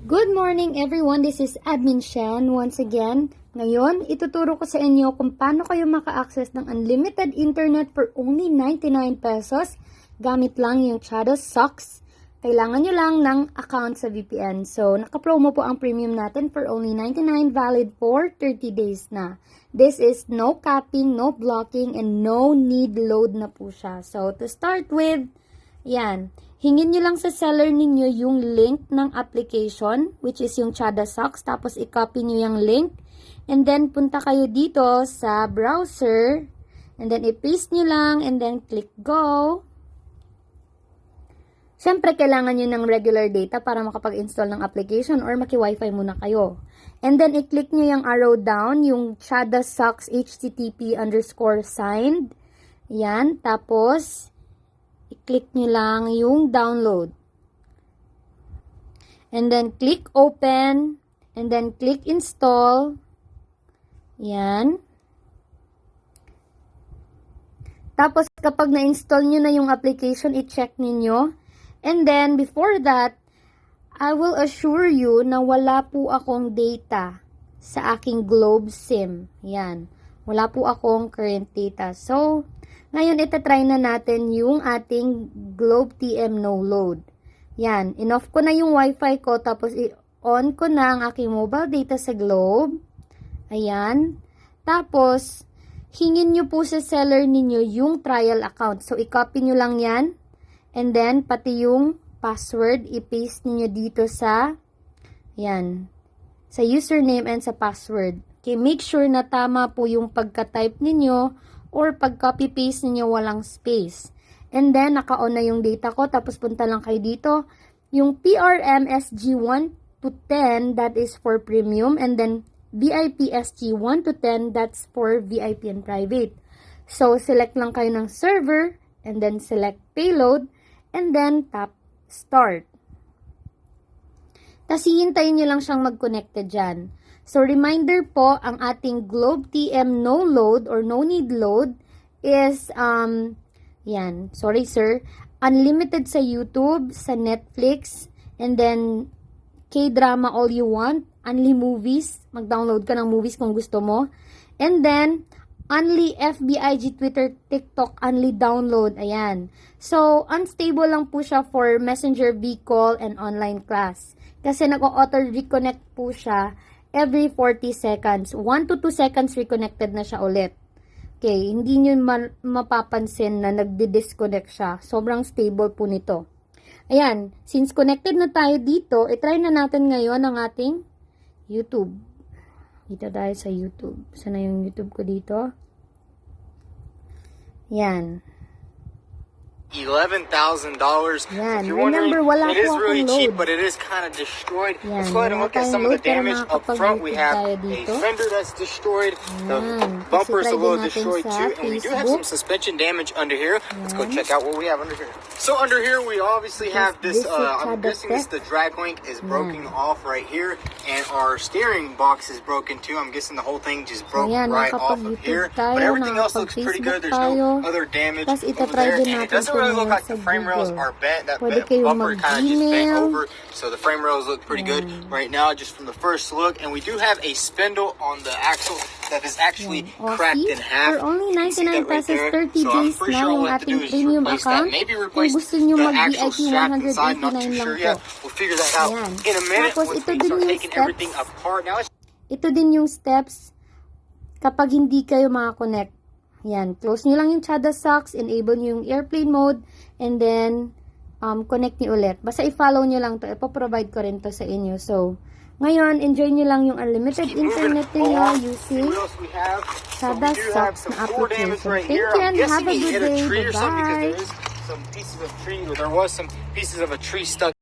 Good morning everyone, this is Admin Shan once again. Ngayon, ituturo ko sa inyo kung paano kayo maka-access ng unlimited internet for only 99 pesos gamit lang yung Shadow Socks. Kailangan nyo lang ng account sa VPN. So, naka-promo po ang premium natin for only 99, valid for 30 days na. This is no capping, no blocking, and no need load na po siya. So, to start with, yan. Hingin nyo lang sa seller ninyo yung link ng application, which is yung Chada Socks. Tapos, i-copy nyo yung link. And then, punta kayo dito sa browser. And then, i-paste nyo lang. And then, click go. Siyempre, kailangan nyo ng regular data para makapag-install ng application or maki-wifi muna kayo. And then, i-click nyo yung arrow down, yung Chada Socks HTTP_signed. Yan. Tapos, i-click nyo lang yung download. And then, click open. And then, click install. Yan. Tapos, kapag na-install nyo na yung application, i-check ninyo. And then, before that, I will assure you na wala po akong data sa aking Globe SIM. Yan. Wala po akong current data. So, ngayon, itatry na natin yung ating Globe TM no load. Yan. In-off ko na yung Wi-Fi ko, tapos i-on ko na ang aking mobile data sa Globe. Ayan. Tapos, hingin nyo po sa seller ninyo yung trial account. So, i-copy nyo lang yan. And then, pati yung password, i-paste niyo dito sa, yan, sa username and sa password. Okay, make sure na tama po yung pagka-type ninyo or pag-copy-paste ninyo walang space. And then, naka-on na yung data ko, tapos punta lang kayo dito. Yung PRM-SG 1 to 10, that is for premium. And then, VIP-SG 1 to 10, that's for VIP and private. So, select lang kayo ng server, and then select payload, and then tap start. Tapos hihintayin nyo lang siyang mag-connected dyan. So, reminder po, ang ating Globe TM no load or no need load is, yan, sorry sir, unlimited sa YouTube, sa Netflix, and then K-drama all you want, only movies, mag-download ka ng movies kung gusto mo, and then, only FB, IG, Twitter, TikTok, only download. Ayan. So, unstable lang po siya for Messenger, V-Call, and online class. Kasi nag-auto-reconnect po siya every 40 seconds. 1 to 2 seconds reconnected na siya ulit. Okay, hindi nyo mapapansin na nagdi-disconnect siya. Sobrang stable po nito. Ayan, since connected na tayo dito, itry na natin ngayon ang ating YouTube. Dito tayo sa YouTube. Saan na yung YouTube ko dito? Yan. $11,000. Yan. If you're wondering, Remember, wala it is po really akong cheap, load. but it is kind of destroyed. Yan. Let's go ahead and look at some of the damage up front. We have a dito. fender that's destroyed. The Yan. bumper's Kasi a little try din natin destroyed sa too, and we do have some suspension damage under here. Let's go check out what we have under here. So under here, we obviously have this. I'm guessing this the drag link is broken off right here, and our steering box is broken too. I'm guessing the whole thing just broke right off of here. But everything else looks pretty good. There's no other damage over there, and it doesn't really look like the frame rails are bent. That bumper kind of just bent over, so the frame rails look pretty good right now, just from the first look. And we do have a spindle on the axle that is actually cracked in half. For only 99 pesos, 30 So I'm days pretty na sure yung all we have to do ating is premium replace that. account. Maybe Kung replace gusto nyo the mag-VIP, actual strap inside. Not 189 too sure lang yet. po. We'll figure that out Ayan. in a minute Tapos, once ito we din start yung taking steps. everything apart. Now let's Ito din yung steps kapag hindi kayo makakonect. Yan. Close nyo lang yung Chada Socks, enable nyo yung airplane mode, and then connect nyo ulit. Basta i-follow nyo lang to. Ipoprovide ko rin to sa inyo. So, ngayon, enjoy nyo lang yung unlimited internet nyo using Chada Socks na application. Thank you and have a good day. Bye-bye. Some pieces of tree, there was some pieces of a tree stuck